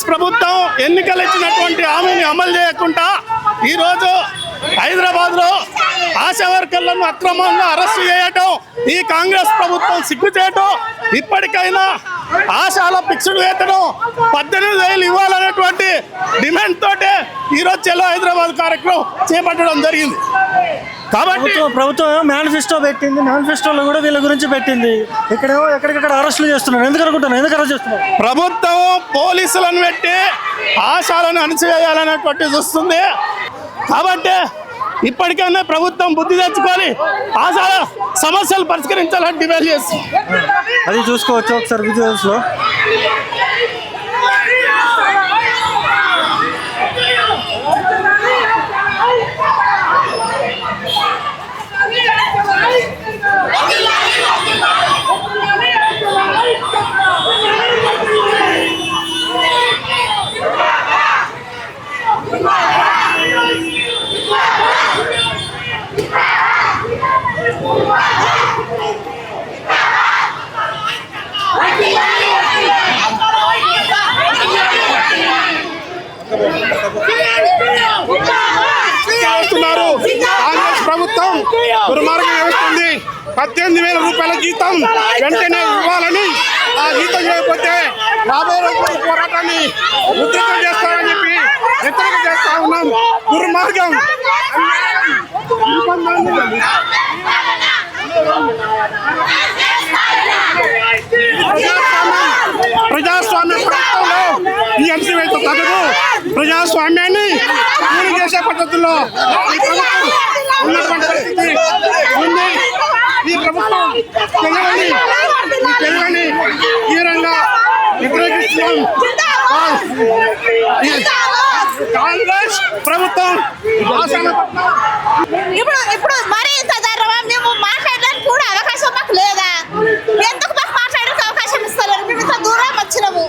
ప్రభుత్వం ఎన్నికలు ఇచ్చినటువంటి హామీని అమలు చేయకుండా ఈరోజు హైదరాబాద్లో ఆశా వర్కర్లను అక్రమంగా అరెస్టు చేయటం ఈ కాంగ్రెస్ ప్రభుత్వం సిగ్గు చేయటం. ఇప్పటికైనా ఆశాల ఫిక్స్డ్ వేతనం 18,000 ఇవ్వాలనేటువంటి డిమాండ్ తోటే ఈరోజు చలో హైదరాబాద్ కార్యక్రమం చేపట్టడం జరిగింది. కాబట్టి ప్రభుత్వం మేనిఫెస్టో పెట్టింది, మేనిఫెస్టోలో కూడా వీళ్ళ గురించి పెట్టింది. ఇక్కడేమో ఎక్కడికక్కడ అరెస్టులు చేస్తున్నారు. ఎందుకు అనుకుంటున్నారు? ఎందుకు అరెస్ట్ చేస్తున్నారు? ప్రభుత్వం పోలీసులను పెట్టి ఆశాలను అణచివేయాలనేటువంటి చూస్తుంది. కాబట్టి ఇప్పటికైనా ప్రభుత్వం బుద్ధి తెచ్చుకొని ఆశాల సమస్యలు పరిష్కరించాలని డిమాండ్ చేస్తుంది. అది చూసుకోవచ్చు ఒకసారి విజువల్స్లో. కాంగ్రెస్ ప్రభుత్వం దుర్మార్గం చేస్తుంది. 18,000 రూపాయల జీతం వెంటనే ఇవ్వాలని, ఆ జీతం చేయకపోతే 50 రోజుల పోరాటాన్ని ఉధృతం చేస్తామని చెప్పి హెచ్చరిక చేస్తా ఉన్నాం. దుర్మార్గం ప్రజాస్వామ్య ప్రభుత్వంలో ఈ అంశం అయితే తగదు. ప్రజాస్వామ్యాన్ని పూర్తి చేసే పద్ధతుల్లో ఈ ప్రభుత్వం ఉన్నటువంటి పరిస్థితి ఉంది. ఈ ప్రభుత్వం తెలియని తీవ్రంగా వ్యతిరేకిస్తున్నాం. కాంగ్రెస్ ప్రభుత్వం ఇప్పుడు మరీ మేము మాట్లాడడానికి కూడా అవకాశం మాకు లేదా? ఎందుకు మాకు మాట్లాడడానికి అవకాశం ఇస్తలేదు? మేము ఇంత దూరం వచ్చినాము,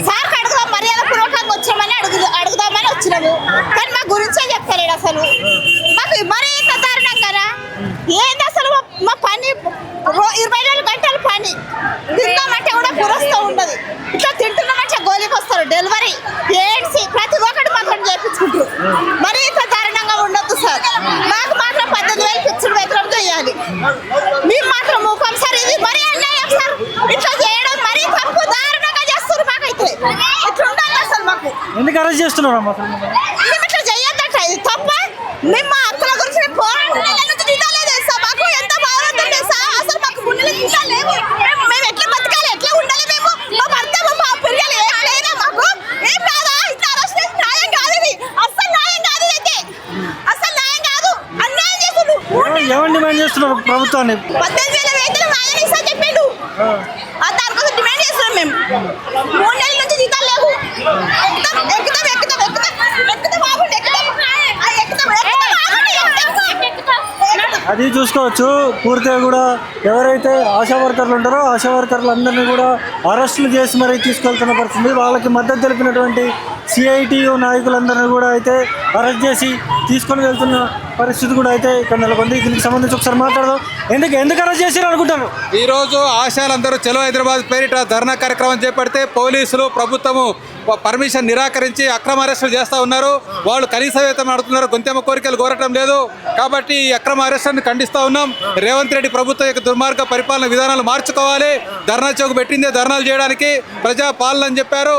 సార్కి అడుగుదాం, మర్యాద పూర్వకంగా వచ్చామని అడుగుదామని వచ్చినాము, కానీ మా గురించే చెప్తలేడు. అసలు మాకు మరీ ఇంత దారుణం కదా. ఏంది అసలు మా పని 24 గంటలు పని, తిందామంటే కూడా పురస్తూ ఉండదు. ఇట్లా తింటున్నామంటే గోలికి వస్తారు. డెలివరీ ఏడ్సి ప్రతి ఒక్కటి మాత్రం చేయించుకుంటారు. మరీ ఇంత దారుణంగా ఉండొద్దు సార్. మాకు మాత్రం 18,000 ఫిక్స్డ్ వేతనం చేయాలి. మేము మాత్రం ముఖం సార్, ఇది మరీ అన్యాయం సార్. ఇట్లా చేయడం మరీ తప్పు, దారుణంగా చేస్తారు. మాకైతే ఇట్లా ఉండాలి అసలు. మాకు ఎందుకు అరెస్ట్ చేస్తున్నారు? మేము ఇట్లా చేయొద్దట, ఇది తప్ప. మేము మా హక్కుల గురించి మాకు ఎంత బాధపడుతుంది సార్. అసలు మాకు గుండెలు లేవు. మేము ఎట్లా బతకాలి, ఎట్లా ఉండాలి? మేము మా భర్త మా పిల్లలు లేదా? మాకు ఏం కాదా? ఇట్లా అరెస్ట్ న్యాయం కాదు. ఇది అస్సలు న్యాయం కాదు. అయితే అసలు న్యాయం కాదు, అన్యాయం చేస్తున్నారు. ఎవరు డిమాండ్ చేస్తున్నారు ప్రభుత్వాన్ని? 18,000 వేతనం ఆయన ఇస్తా చెప్పిండు. దానికోసం డిమాండ్ చేస్తున్నాం మేము. 3 నెలల నుంచి జీతాలు లేవు. అది చూసుకోవచ్చు. పూర్తిగా కూడా ఎవరైతే ఆశా వర్కర్లు ఉంటారో ఆశా వర్కర్లు అందరినీ కూడా అరెస్టులు చేసి మరీ తీసుకెళ్తున్న పరిస్థితి. వాళ్ళకి మద్దతు తెలిపినటువంటి సిఐటియు నాయకులందరినీ కూడా అయితే అరెస్ట్ చేసి తీసుకొని వెళ్తున్న పరిస్థితి కూడా అయితే ఇక్కడ నెలకొంది. దీనికి సంబంధించి ఒకసారి మాట్లాడదాం. ఎందుకు అరెస్ట్ చేశారు అనుకుంటారు? ఈరోజు ఆశాలందరూ చలో హైదరాబాద్ పేరిట ధర్నా కార్యక్రమం చేపడితే పోలీసులు ప్రభుత్వము పర్మిషన్ నిరాకరించి అక్రమ అరెస్టులు చేస్తూ ఉన్నారు. వాళ్ళు కనీస వేతనం అడుగుతున్నారు, గొంతెమ్మ కోరికలు కోరటం లేదు. కాబట్టి ఈ అక్రమ అరెస్టులను ఖండిస్తూ ఉన్నాం. రేవంత్ రెడ్డి ప్రభుత్వం యొక్క దుర్మార్గ పరిపాలన విధానాలు మార్చుకోవాలి. ధర్నా చౌక్ పెట్టిందే ధర్నాలు చేయడానికి. ప్రజా పాలన అని చెప్పారు,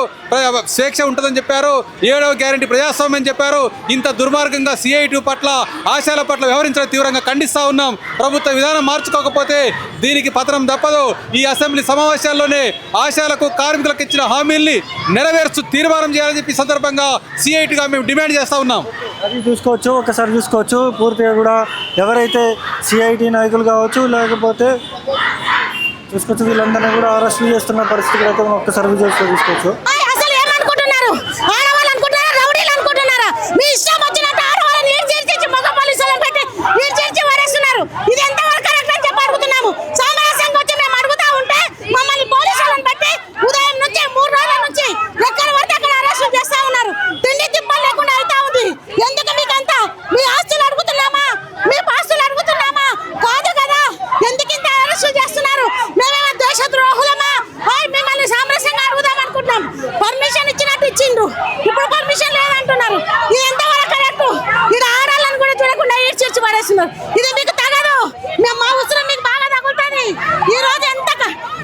స్వేచ్ఛ ఉంటుందని చెప్పారు, 7వ గ్యారెంటీ ప్రజాస్వామ్యం చెప్పారు. ఇంత దుర్మార్గంగా సిఐటి పట్ల ఆశాల పట్ల వ్యవహరించడం తీవ్రంగా ఖండిస్తూ ఉన్నాం. ప్రభుత్వ విధానం మార్చుకోకపోతే దీనికి పతనం తప్పదు. ఈ అసెంబ్లీ సమావేశాల్లోనే ఆశాలకు కార్మికులకు ఇచ్చిన హామీల్ని నెరవేర్చు తీర్మానం చేయాలని చెప్పి సందర్భంగా సిఐటిగా మేము డిమాండ్ చేస్తూ ఉన్నాం. అది చూసుకోవచ్చు, ఒకసారి చూసుకోవచ్చు. పూర్తిగా కూడా ఎవరైతే సిఐటి నాయకులు కావచ్చు, లేకపోతే చూసుకోవచ్చు, వీళ్ళందరినీ కూడా అరెస్టులు చేస్తున్న పరిస్థితి అయితే ఒక్కసారి చూసుకోవచ్చు. అసలు ఏమనుకుంటున్నారు? ఆడవాళ్ళు అనుకుంటున్నారా? రౌడీలు అనుకుంటున్నారా? మీ ఇష్టం వచ్చినట్టు ఆడవాళ్ళని మగ పోలీసులను పెట్టి వరేస్తున్నారు. ఇది ఎంతవరకు కరెక్ట్ అని చెప్పి అడుగుతున్నాము. సామరస్యంగా వచ్చి మేము అడుగుతా ఉంటే మమ్మల్ని పోలీసులను పెట్టి ఉదయం నుంచి 3 రోజుల నుంచి ఎక్కడ పడితే అక్కడ అరెస్టులు చేస్తా ఉన్నారు. తిండి తిప్పలు లేకుండా అవుతా ఉంది. ఎందుకు మీకంతా? మీ ఆస్తులు అడుగుతున్నామా? మీ పాస్తులు అడుగుతున్నామా? కాదు కదా. ఎందుకు ఇంత అరెస్టులు చేస్తున్నారు? మేమేమో దేశ ద్రోహులమా? మిమ్మల్ని సామరస్యంగా అడుగుదాం అనుకుంటున్నాం. పర్మిషన్ ఇచ్చినట్టు ఇచ్చిండ్రు, ఇప్పుడు పర్మిషన్ లేదంటున్నారు. ఇది ఎంతవరకు కరెక్ట్? ఇది ఆడాలని కూడా చూడకుండా ఈడ్చి పడేస్తున్నారు. ఇది మీకు తగదు. మేము మా ఉసురం మీకు బాగా తగులుతుంది. ఈ రోజు ఎంత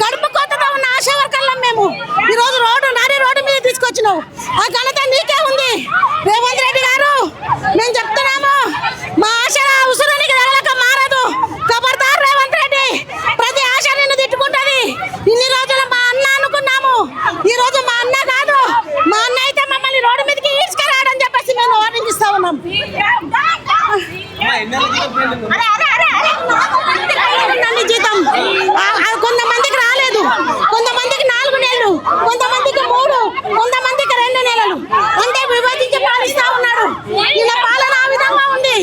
కడుపు కోతతో ఉన్న ఆశా వర్కర్లం మేము. ఈ రోజు నారీ రోడ్డు మీద తీసుకొచ్చినావు. ఆ ఘనత నీకే ఉంది రేవంత్ రెడ్డి గారు. మేము చెప్తున్నాము, మా ఆశ ఉసురానికి తగలక మారదు. కబర్దార్ రేవంత్ రెడ్డి. ప్రతి ఆశ నిన్ను తిట్టుకుంటది. ఇన్ని రోజులు మా అన్న అనుకున్నాము, ఈ రోజు మా అన్న కాదు. మా అన్న అయితే మమ్మల్ని రోడ్డు మీదకి ఈడ్చుకురాడని చెప్పేసి మేము వార్నింగ్ ఇస్తా ఉన్నాం. జీతం కొంతమందికి రాలేదు, కొంతమందికి 4 నెలలు, కొంతమందికి 3, కొంతమందికి 2 నెలలు. అంటే విభజించి పాలిస్తా ఉన్నాడు. ఇలా పాలన ఆ విధంగా ఉంది.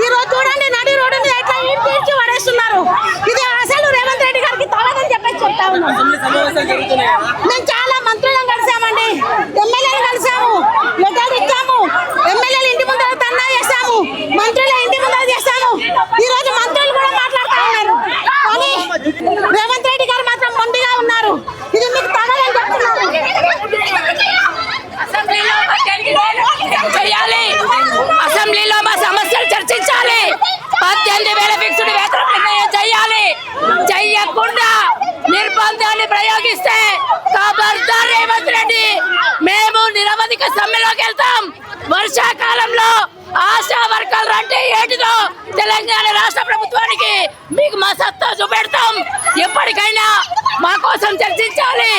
ఈ రోజు చూడండి నడి రోడ్డు మీద ఎట్లా ఈడ్చి పడేస్తున్నారు. ఇది అసలు రేవంత్ రెడ్డి గారికి తగదని చెప్పేసి చెప్తా ఉన్నాం. మేము చాలా మంత్రులను కలిసామండి, ఎమ్మెల్యేలు కలిసాము, లెటర్లు ఇచ్చాము. ఎమ్మెల్యేలు ఇంటి ముందర ధర్నా చేశాము, మంత్రుల ఇంటి ముందర చేశాము. ఈ రోజు మంత్రులు కూడా మాట్లాడుతూ ఉన్నారు. కానీ రేవంత్ రెడ్డి గారు మాత్రం మొండిగా ఉన్నారు. ఇది మీకు తగదని చెప్తున్నారు. అసెంబ్లీలో మా సమస్యలు చర్చించాలి. 18,000 ఫిక్స్డ్ వేతనం నిర్ణయం చేయాలి. చెయ్యకుండా నిర్బంధాన్ని ప్రయోగిస్తే ఖబర్దార్ రేవంత్ రెడ్డి. మేము నిరవధిక సమ్మెలోకి వెళ్తాం. వర్షాకాలంలో ఆశా వర్కర్లు అంటే ఏంటిదో తెలంగాణ రాష్ట్ర ప్రభుత్వానికి మీకు మా సత్తా చూపెడతాం. ఎప్పటికైనా మా కోసం చర్చించాలి.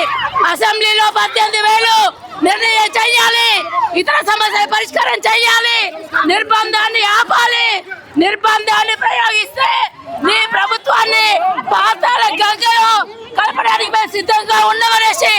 అసెంబ్లీలో 18,000 నిర్ణయం చేయాలి. ఇతర సమస్యల పరిష్కారం చేయాలి. నిర్బంధాన్ని ఆపాలి. నిర్బంధాన్ని ప్రయోగిస్తే నీ ప్రభుత్వాన్ని పాతాళ గంగలో కలపడానికి మేము సిద్ధంగా ఉన్నామనేసి